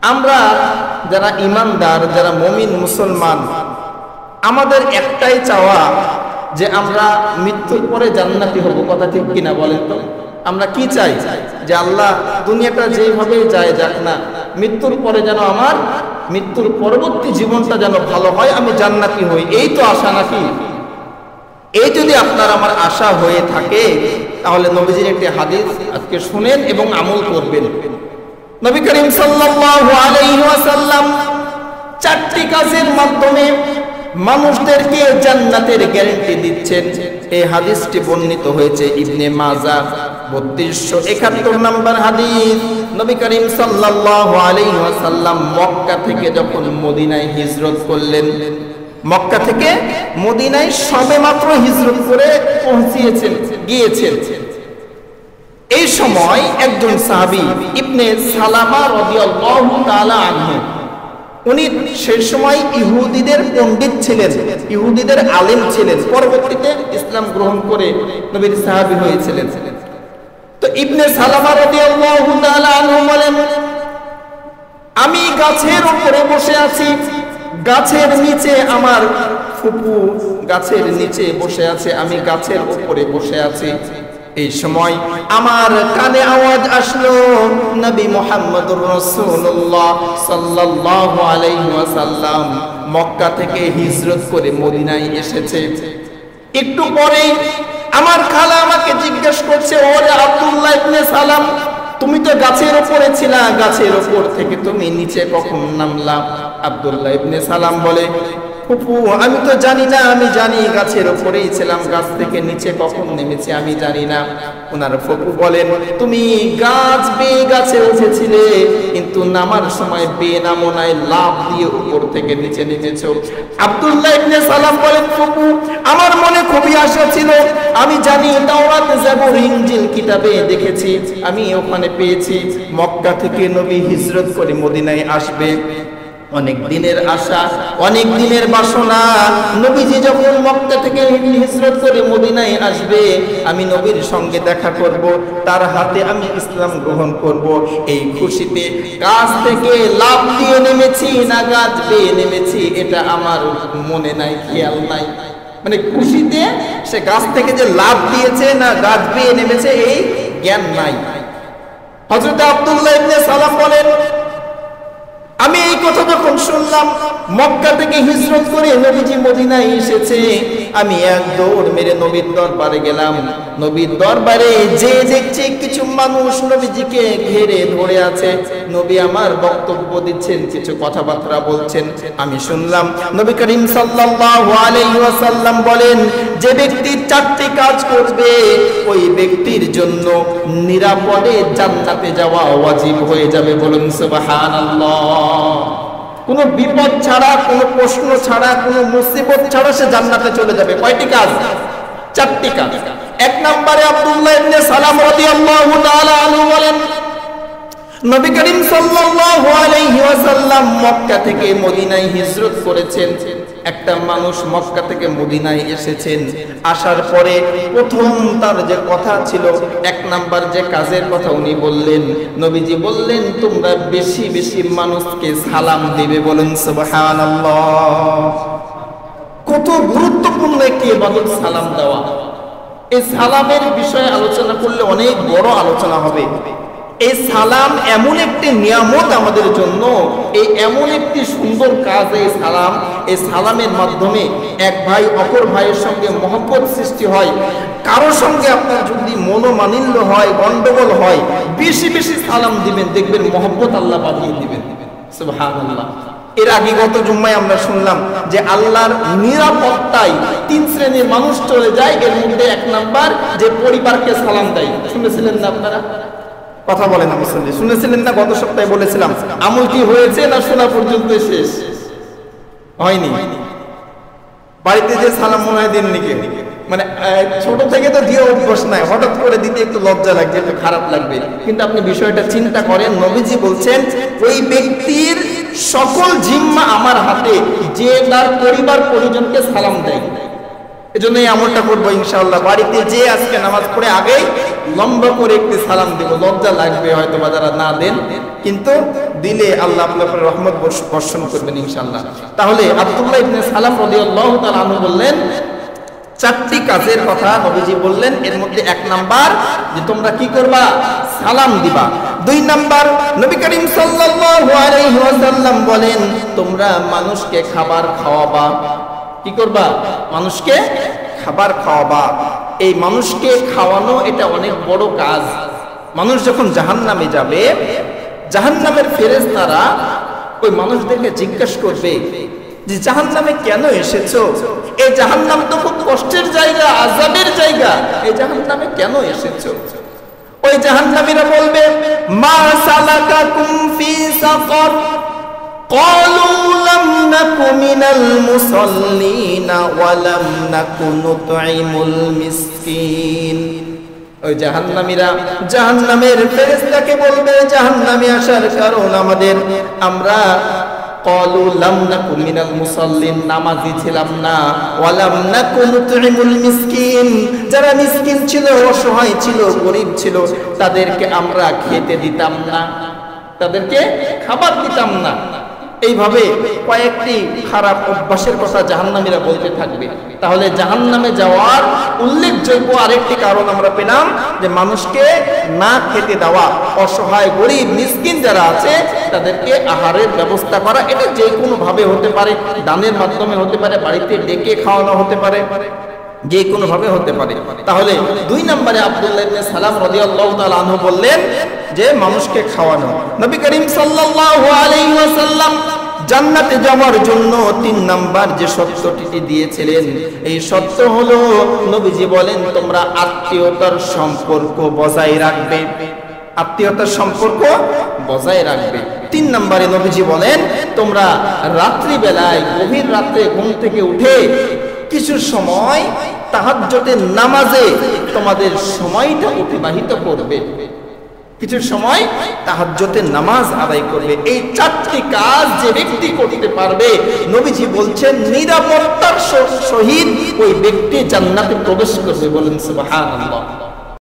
আমরা যারা ঈমানদার, যারা মুমিন মুসলমান, আমাদের একটাই চাওয়া যে আমরা মৃত্যুর পরে জান্নাতি হব। কথা ঠিক কিনা বলেন তো? আমরা কি চাই? যে আল্লাহ দুনিয়াটা যেভাবে যায় যাক না, মৃত্যুর পরে যেন আমার মৃত্যুর পরবর্তী জীবনটা যেন ভালো হয়, আমি জান্নাতি হই। এই তো আশা নাকি? এই যদি আপনার আমার আশা হয়ে থাকে তাহলে নবীজির একটি হাদিস আজকে শুনেন এবং আমল করবেন। নবী করিম সাল্লাল্লাহু আলাইহি ওয়াসাল্লাম চারটি কাজের মাধ্যমে মানুষদেরকে জান্নাতের গ্যারান্টি দিচ্ছেন। এই হাদিসটি বর্ণিত হয়েছে ইবনে মাজাহ 3271 নম্বর হাদিস। নবী করিম সাল্লাল্লাহু আলাইহি ওয়াসাল্লাম মক্কা থেকে যখন মদিনায় হিজরত করলেন, মক্কা থেকে মদিনায় সবেমাত্র হিজরত করে গিয়েছেন। এই সময় একজন সাহাবী ইবনে সালামা রাদিয়াল্লাহু তাআলা আনহু, উনি সেই সময় ইহুদিদের পণ্ডিত ছিলেন, ইহুদিদের আলেম ছিলেন, পরবর্তীতে ইসলাম গ্রহণ করে নবীর সাহাবী হয়েছিলেন। তো ইবনে সালামা রাদিয়াল্লাহু তাআলা আনহু বলেন, আমি গাছের উপরে বসে আছি, গাছের নিচে আমার ফুপু গাছের নিচে বসে আছে, আমি গাছের উপরে বসে আছি। এই সময় আমার কানে আওয়াজ আসলো, নবী মুহাম্মদুর রাসূলুল্লাহ সাল্লাল্লাহু আলাইহি ওয়াসাল্লাম মক্কা থেকে হিজরত করে মদিনায় এসেছে। একটু পরেই আমার খালা আমাকে জিজ্ঞেস করছে, ওরে আব্দুল্লাহ ইবনে সালাম, তুমি তো গাছের উপরে ছিলা, গাছের উপর থেকে তুমি নিচে কখন নামলা? আব্দুল্লাহ ইবনে সালাম বলে, ফুপু আমি তো জানি না, আমি জানি গাছের উপরেই ছিলাম, গাছ থেকে নিচে কখন নেমেছি আমি জানি না। ওনার ফুপু বলেন, তুমি গাছ বেয়ে গাছে উঠেছিলে, কিন্তু নামার সময় বেয়ে নামো নাই, লাফ দিয়ে উপর থেকে নিচে নেমেছো। আব্দুল্লাহ ইবনে সালাম বলেন, ফুপু আমার মনে খুবই আশা ছিল, আমি জানি তাওরাত জাবুর ইনজিল কিতাবে দেখেছি, আমি ওখানে পেয়েছি মক্কা থেকে নবী হিজরত করে মদিনায় আসবে। অনেক দিনের আশা, অনেক দিনের বাসনা, নবীজি যখন মক্কা থেকে হিজরত করে মদিনায় আসবে, আমি নবীর সঙ্গে দেখা করব, তার হাতে আমি ইসলাম গ্রহণ করব। এই খুশিতে গাছ থেকে লাফ দিয়ে নেমেছি না গাছ বেয়ে নেমেছি এটা আমার মনে নাই, খেয়াল নাই। মানে খুশিতে সে গাছ থেকে যে লাফ দিয়েছে না গাছ বেয়ে নেমেছে এই জ্ঞান নাই। হযরত আব্দুল্লাহ ইবনে সালাম বলেন, আমি এই কথা যখন শুনলাম মক্কা থেকে হিজরত করে নবীজি মদিনায় এসেছে, আমি এক দৌড় মেরে নবীর দরবারে গেলাম। নবীর দরবারে যে দেখছি কিছু মানুষ নবীজিকে ঘিরে ধরে আছে, নবী আমার বক্তব্য দিচ্ছেন, কিছু কথাবার্তা বলছেন। আমি শুনলাম নবী করিম সাল্লাল্লাহু আলাইহি ওয়াসাল্লাম বলেন, যে ব্যক্তি চারটি কাজ করবে ওই ব্যক্তির জন্য নিরাপদে জান্নাতে যাওয়া ওয়াজিব হয়ে যাবে। বলুন সুবহানাল্লাহ। কোনো বিপদ ছাড়া, কোনো প্রশ্ন ছাড়া, কোনো মুসিবত ছাড়া সে জান্নাতে চলে যাবে। কয়টি কাজ? চারটি কাজ। এক নম্বরে আব্দুল্লাহ ইবনে সালাম রাদিয়াল্লাহু তাআলা আনহু বলেন, নবী করিম সাল্লাল্লাহু আলাইহি ওয়াসাল্লাম মক্কা থেকে মদিনায় হিজরত করেছেন। একটা মানুষ মক্কা থেকে মদিনায় এসেছেন, আসার পরে প্রথম তার যে কথা ছিল, এক নাম্বার যে কাজের কথা উনি বললেন, নবীজি বললেন তোমরা বেশি বেশি মানুষকে সালাম দিবে। বলুন সুবহানাল্লাহ। কত গুরুত্বপূর্ণ একটি ইবাদত সালাম দেওয়া। এই সালামের বিষয়ে আলোচনা করলে অনেক বড় আলোচনা হবে। এই সালাম এমন একটি নিয়ামত আমাদের জন্য, এই এমন একটি সুন্দর কাজ এই সালাম। এই সালামের মাধ্যমে এক ভাই অপর ভাইয়ের সঙ্গে মহব্বত সৃষ্টি হয়। কারোর সঙ্গে আপনার যদি মনোমালিন্য হয়, গন্ডগোল হয়, বেশি বেশি সালাম দিবেন, দেখবেন মহব্বত আল্লাহ বাড়িয়ে দিবেন। সুবহানাল্লাহ। এর আগে গত জুম্মায় আমরা শুনলাম যে আল্লাহর নিরাপত্তায় তিন শ্রেণীর মানুষ চলে যায়, এর মধ্যে এক নাম্বার যে পরিবারকে সালাম দেয়। শুনেছিলেন না আপনারা? কথা বলেন, আমি শুনেছিলেন না? গত সপ্তাহে বলেছিলাম আমল কি হয়েছে না শোনা পর্যন্ত শেষ হয়নি? বাড়িতে যে সালাম মনে হয় দেননি কে? মানে ছোট থেকে তো দিয়ে অভ্যাস নাই, হঠাৎ করে দিতে একটু লজ্জা লাগবে, একটু খারাপ লাগবে। কিন্তু আপনি বিষয়টা চিন্তা করেন, নবীজি বলছেন ওই ব্যক্তির সকল জিম্মা আমার হাতে, যে তার পরিবার পরিজনকে সালাম দেয়। এজন্য এই আমলটা করবো ইনশাআল্লাহ। বাড়িতে যে আজকে নামাজ পড়ে আগেই লম্বা করে একটি সালাম দেব। লজ্জা লাগবে হয়তো বা যারা না দেন, কিন্তু দিলে আল্লাহ আপনার রহমত বর্ষণ করবেন ইনশাআল্লাহ। তাহলে আব্দুল্লাহ ইবনে সালাম রাদিয়াল্লাহু তাআলা আনহু বললেন, চারটি কাজের কথা নবীজি বললেন। এর মধ্যে এক নাম্বার যে তোমরা কি করবা? সালাম দিবা। দুই নাম্বার নবী করিম সাল্লাল্লাহু আলাইহি ওয়াসাল্লাম বলেন, তোমরা মানুষকে খাবার খাওয়াবা। কি করবা? মানুষকে খাবার খাওয়াবা। এই মানুষকে খাওয়ানো এটা অনেক বড় কাজ। মানুষ যখন জাহান্নামে যাবে, জাহান্নামের ফেরেশতারা ওই মানুষদেরকে জিজ্ঞাসা করবে যে জাহান্নামে কেন এসেছো? এই জাহান্নাম তো খুব কষ্টের জায়গা, আযাবের জায়গা, এই জাহান্নামে কেন এসেছো? ওই জাহান্নামীরা বলবে, মা সালাকাকুম ফি সাকার? ক্বালু লাম নাকু মিনাল মুসাল্লিনা ওয়া লাম নাকু নুতঈমুল মিসকিন। ওই জাহান্নামীরা জাহান্নামের ফেরেশতাকে বলবে, জাহান্নামে আসার কারণ আমাদের, আমরা ক্বালু লাম নাকু মিনাল মুসাল্লিন, নামাজি ছিলাম না, ওয়া লাম নাকু নুতঈমুল মিসকিন, যারা মিসকিন ছিল, অসহায় ছিল, গরীব ছিল, তাদেরকে আমরা খেতে দিতাম না, তাদেরকে খাবার দিতাম না। এইভাবে কয়েকটি খারাপ অভ্যাসের কথা জাহান্নামীরা বলতে থাকবে। তাহলে জাহান্নামে যাওয়ার উল্লেখযোগ্য আরেকটি কারণ আমরা পেলাম যে মানুষকে না খেতে দেওয়া, অসহায় গরীব মিসকিন যারা আছে তাদেরকে আহারের ব্যবস্থা করা। এটা যে কোনো ভাবে হতে পারে, দানের মাধ্যমে হতে পারে, বাড়িতে ডেকে খাওয়ানো হতে পারে, যে কোনো ভাবে হতে পারে। তাহলে দুই নম্বরে আব্দুল্লাহ ইবনে সালাম রাদিয়াল্লাহু তাআলা আনহু বললেন যে মানুষকে খাওয়ানো। নবী করিম সাল্লাল্লাহু আলাইহি ওয়াসাল্লাম জান্নাতে যাওয়ার জন্য 3 নাম্বার যে সত্যটি দিয়েছিলেন, এই সত্য হলো নবীজি বলেন তোমরা আত্মীয়তার সম্পর্ক বজায় রাখবে। আত্মীয়তার সম্পর্ক বজায় রাখবে। 3 নম্বরে নবীজি বলেন তোমরা রাত্রি বেলায়, গভীর রাতে ঘুম থেকে উঠে কিছু সময় তাহাজ্জুদের নামাজে তোমাদের সময়টা অতিবাহিত করবে, কিছু সময় তাহাজ্জুদের নামাজ আদায় করবে। এই 4টি কাজ যে ব্যক্তি করতে পারবে, নবীজি বলছেন নিরাপত্তার সহিত ওই ব্যক্তি জান্নাতে প্রবেশ করবে। বলেন সুবহানাল্লাহ।